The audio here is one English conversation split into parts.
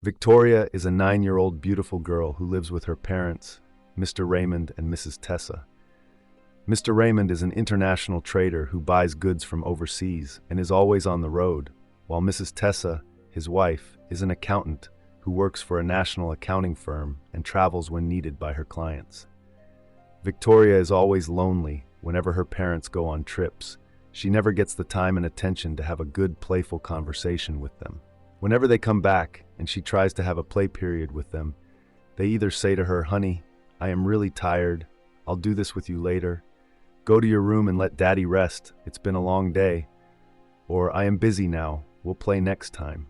Victoria is a 9-year-old beautiful girl who lives with her parents, Mr. Raymond and Mrs. Tessa. Mr. Raymond is an international trader who buys goods from overseas and is always on the road, while Mrs. Tessa, his wife, is an accountant who works for a national accounting firm and travels when needed by her clients. Victoria is always lonely whenever her parents go on trips. She never gets the time and attention to have a good, playful conversation with them. Whenever they come back and she tries to have a play period with them, they either say to her, "Honey, I am really tired. I'll do this with you later. Go to your room and let Daddy rest. It's been a long day." Or, "I am busy now. We'll play next time."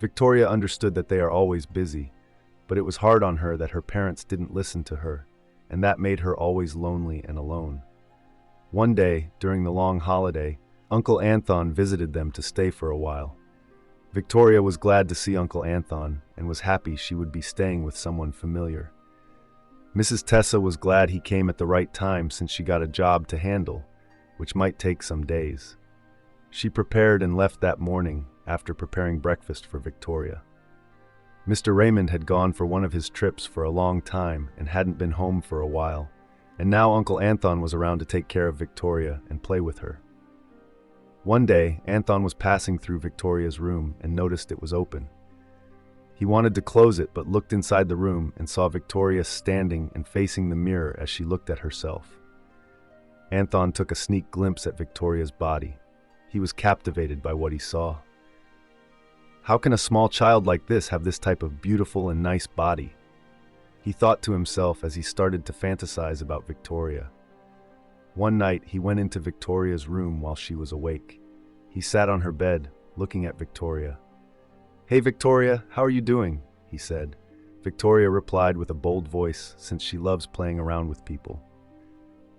Victoria understood that they are always busy, but it was hard on her that her parents didn't listen to her, and that made her always lonely and alone. One day, during the long holiday, Uncle Anthon visited them to stay for a while. Victoria was glad to see Uncle Anthon and was happy she would be staying with someone familiar. Mrs. Tessa was glad he came at the right time since she got a job to handle, which might take some days. She prepared and left that morning after preparing breakfast for Victoria. Mr. Raymond had gone for one of his trips for a long time and hadn't been home for a while, and now Uncle Anthon was around to take care of Victoria and play with her. One day, Anthon was passing through Victoria's room and noticed it was open. He wanted to close it but looked inside the room and saw Victoria standing and facing the mirror as she looked at herself. Anthon took a sneak glimpse at Victoria's body. He was captivated by what he saw. How can a small child like this have this type of beautiful and nice body? He thought to himself as he started to fantasize about Victoria. One night, he went into Victoria's room while she was awake. He sat on her bed, looking at Victoria. "Hey Victoria, how are you doing?" he said. Victoria replied with a bold voice, since she loves playing around with people.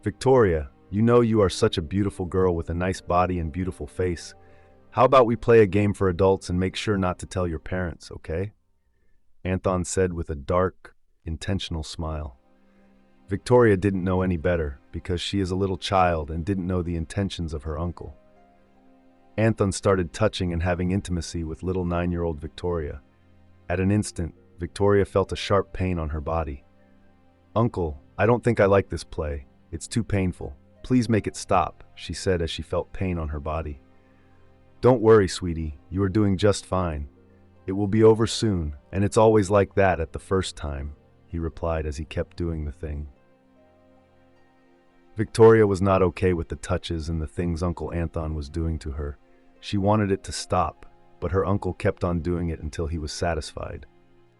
"Victoria, you know you are such a beautiful girl with a nice body and beautiful face. How about we play a game for adults and make sure not to tell your parents, okay?" Anthon said with a dark, intentional smile. Victoria didn't know any better because she is a little child and didn't know the intentions of her uncle. Anthon started touching and having intimacy with little 9-year-old Victoria. At an instant, Victoria felt a sharp pain on her body. "Uncle, I don't think I like this play. It's too painful. Please make it stop," she said as she felt pain on her body. "Don't worry, sweetie. You are doing just fine. It will be over soon, and it's always like that at the first time," he replied as he kept doing the thing. Victoria was not okay with the touches and the things Uncle Anthon was doing to her. She wanted it to stop, but her uncle kept on doing it until he was satisfied.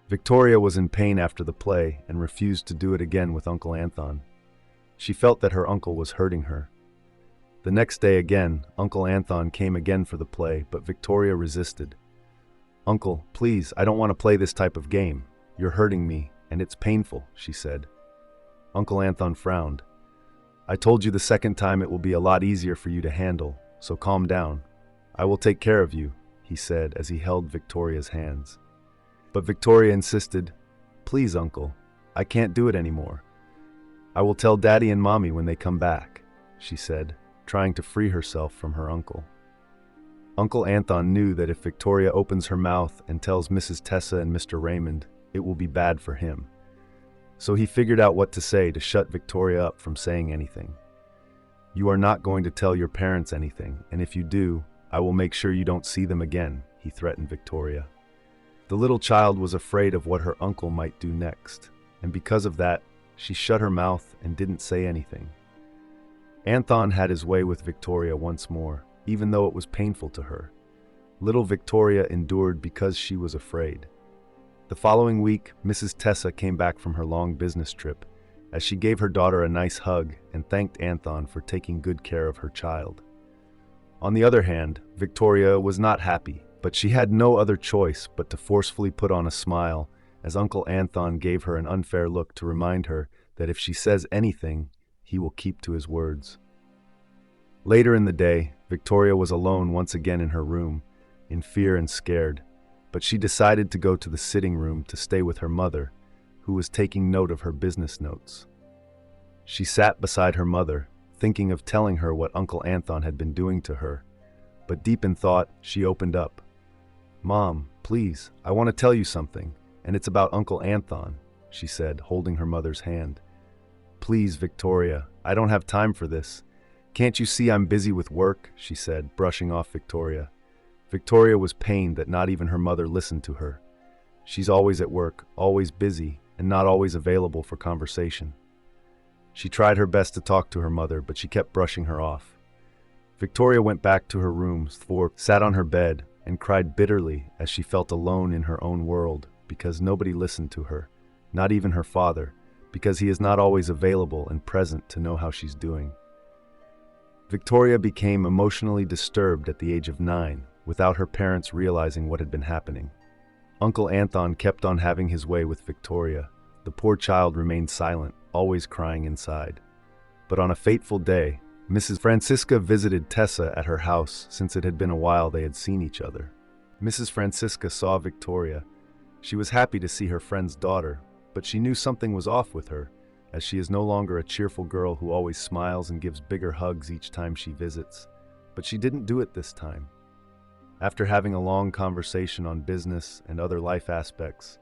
Victoria was in pain after the play and refused to do it again with Uncle Anthon. She felt that her uncle was hurting her. The next day again, Uncle Anthon came again for the play, but Victoria resisted. "Uncle, please, I don't want to play this type of game. You're hurting me, and it's painful," she said. Uncle Anthon frowned. "I told you the second time it will be a lot easier for you to handle, so calm down. I will take care of you," he said as he held Victoria's hands. But Victoria insisted, "Please, Uncle, I can't do it anymore. I will tell Daddy and Mommy when they come back," she said, trying to free herself from her uncle. Uncle Anthon knew that if Victoria opens her mouth and tells Mrs. Tessa and Mr. Raymond, it will be bad for him. So he figured out what to say to shut Victoria up from saying anything. "You are not going to tell your parents anything, and if you do, I will make sure you don't see them again," he threatened Victoria. The little child was afraid of what her uncle might do next, and because of that, she shut her mouth and didn't say anything. Anthon had his way with Victoria once more, even though it was painful to her. Little Victoria endured because she was afraid. The following week, Mrs. Tessa came back from her long business trip, as she gave her daughter a nice hug and thanked Anthon for taking good care of her child. On the other hand, Victoria was not happy, but she had no other choice but to forcefully put on a smile as Uncle Anthon gave her an unfair look to remind her that if she says anything, he will keep to his words. Later in the day, Victoria was alone once again in her room, in fear and scared, but she decided to go to the sitting room to stay with her mother, who was taking note of her business notes. She sat beside her mother, thinking of telling her what Uncle Anthon had been doing to her, but deep in thought, she opened up. "Mom, please, I want to tell you something, and it's about Uncle Anthon," she said, holding her mother's hand. "Please, Victoria, I don't have time for this. Can't you see I'm busy with work?" she said, brushing off Victoria. Victoria was pained that not even her mother listened to her. She's always at work, always busy, and not always available for conversation. She tried her best to talk to her mother, but she kept brushing her off. Victoria went back to her room, sat on her bed, and cried bitterly as she felt alone in her own world because nobody listened to her, not even her father, because he is not always available and present to know how she's doing. Victoria became emotionally disturbed at the age of 9, without her parents realizing what had been happening. Uncle Anthon kept on having his way with Victoria. The poor child remained silent, always crying inside. But on a fateful day, Mrs. Francisca visited Tessa at her house since it had been a while they had seen each other. Mrs. Francisca saw Victoria. She was happy to see her friend's daughter, but she knew something was off with her, as she is no longer a cheerful girl who always smiles and gives bigger hugs each time she visits. But she didn't do it this time. After having a long conversation on business and other life aspects,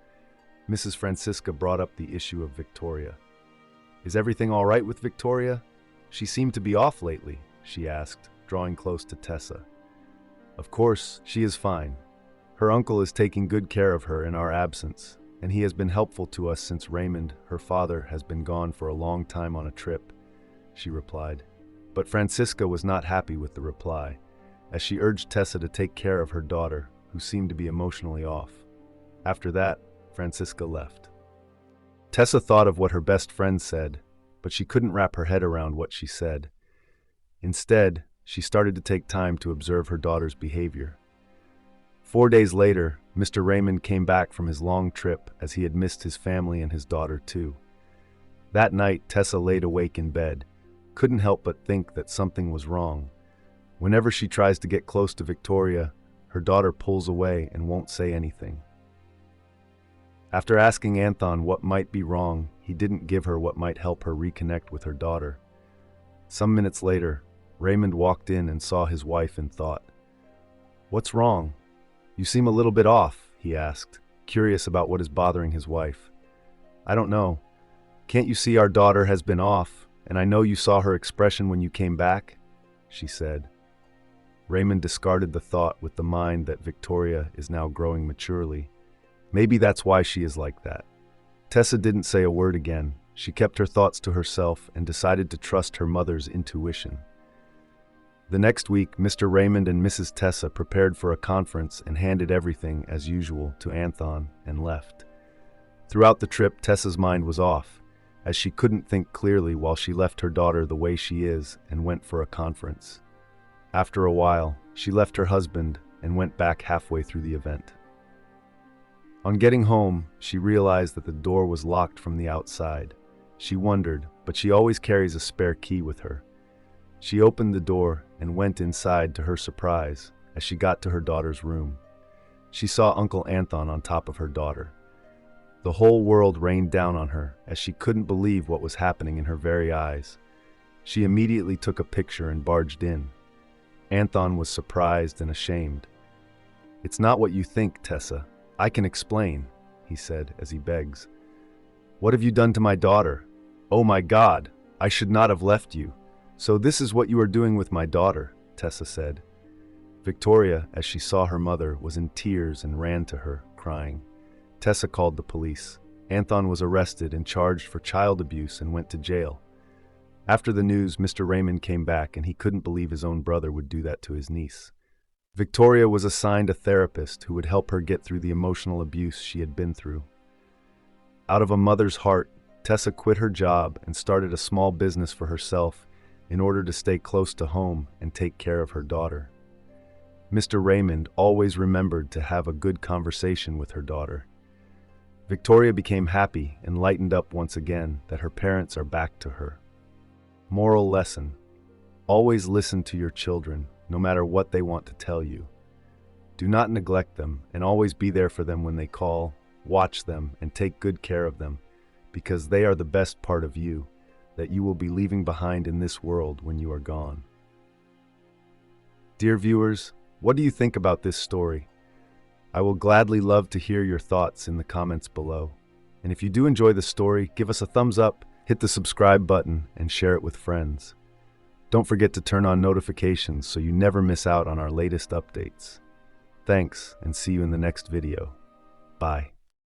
Mrs. Francisca brought up the issue of Victoria. "Is everything all right with Victoria? She seemed to be off lately," she asked, drawing close to Tessa. "Of course, she is fine. Her uncle is taking good care of her in our absence, and he has been helpful to us since Raymond, her father, has been gone for a long time on a trip," she replied. But Francisca was not happy with the reply, as she urged Tessa to take care of her daughter, who seemed to be emotionally off. After that, Francisca left. Tessa thought of what her best friend said, but she couldn't wrap her head around what she said. Instead, she started to take time to observe her daughter's behavior. 4 days later, Mr. Raymond came back from his long trip as he had missed his family and his daughter too. That night, Tessa laid awake in bed, couldn't help but think that something was wrong. Whenever she tries to get close to Victoria, her daughter pulls away and won't say anything. After asking Anthon what might be wrong, he didn't give her what might help her reconnect with her daughter. Some minutes later, Raymond walked in and saw his wife and thought, "What's wrong? You seem a little bit off," he asked, curious about what is bothering his wife. "I don't know. Can't you see our daughter has been off, and I know you saw her expression when you came back?" she said. Raymond discarded the thought with the mind that Victoria is now growing maturely. Maybe that's why she is like that. Tessa didn't say a word again. She kept her thoughts to herself and decided to trust her mother's intuition. The next week, Mr. Raymond and Mrs. Tessa prepared for a conference and handed everything, as usual, to Anthon and left. Throughout the trip, Tessa's mind was off, as she couldn't think clearly while she left her daughter the way she is and went for a conference. After a while, she left her husband and went back halfway through the event. On getting home, she realized that the door was locked from the outside. She wondered, but she always carries a spare key with her. She opened the door and went inside to her surprise as she got to her daughter's room. She saw Uncle Anthon on top of her daughter. The whole world rained down on her as she couldn't believe what was happening in her very eyes. She immediately took a picture and barged in. Anthon was surprised and ashamed. "It's not what you think, Tessa. I can explain," he said as he begs. "What have you done to my daughter? Oh my God, I should not have left you. So this is what you are doing with my daughter," Tessa said. Victoria, as she saw her mother, was in tears and ran to her, crying. Tessa called the police. Anthon was arrested and charged for child abuse and went to jail. After the news, Mr. Raymond came back and he couldn't believe his own brother would do that to his niece. Victoria was assigned a therapist who would help her get through the emotional abuse she had been through. Out of a mother's heart, Tessa quit her job and started a small business for herself in order to stay close to home and take care of her daughter. Mr. Raymond always remembered to have a good conversation with her daughter. Victoria became happy and lightened up once again that her parents are back to her. Moral lesson: always listen to your children, no matter what they want to tell you. Do not neglect them, and always be there for them when they call. Watch them and take good care of them, because they are the best part of you that you will be leaving behind in this world when you are gone. Dear viewers, what do you think about this story? I will gladly love to hear your thoughts in the comments below. And if you do enjoy the story, give us a thumbs up, hit the subscribe button, and share it with friends. Don't forget to turn on notifications so you never miss out on our latest updates. Thanks, and see you in the next video. Bye.